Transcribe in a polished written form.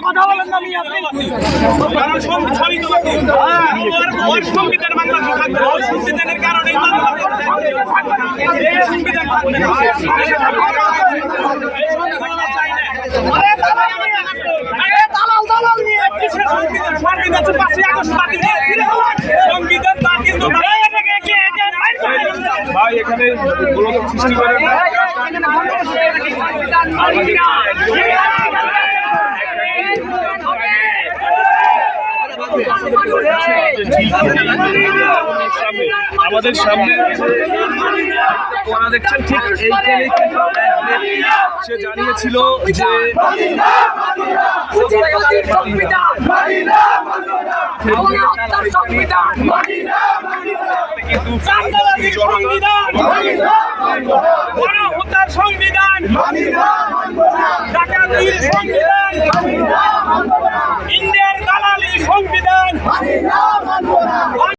কথা বলেন না আপনি কারণ সংবিধান বাংলাদেশে থাকবে সংবিধানের কারণে সংবিধান ভাই এখানে সৃষ্টি করে আমাদের সামনে দেখছেন ঠিক এইখানে সে জানিয়েছিল যে সংবিধান ইন্ডিয়ার দালালি সংবিধান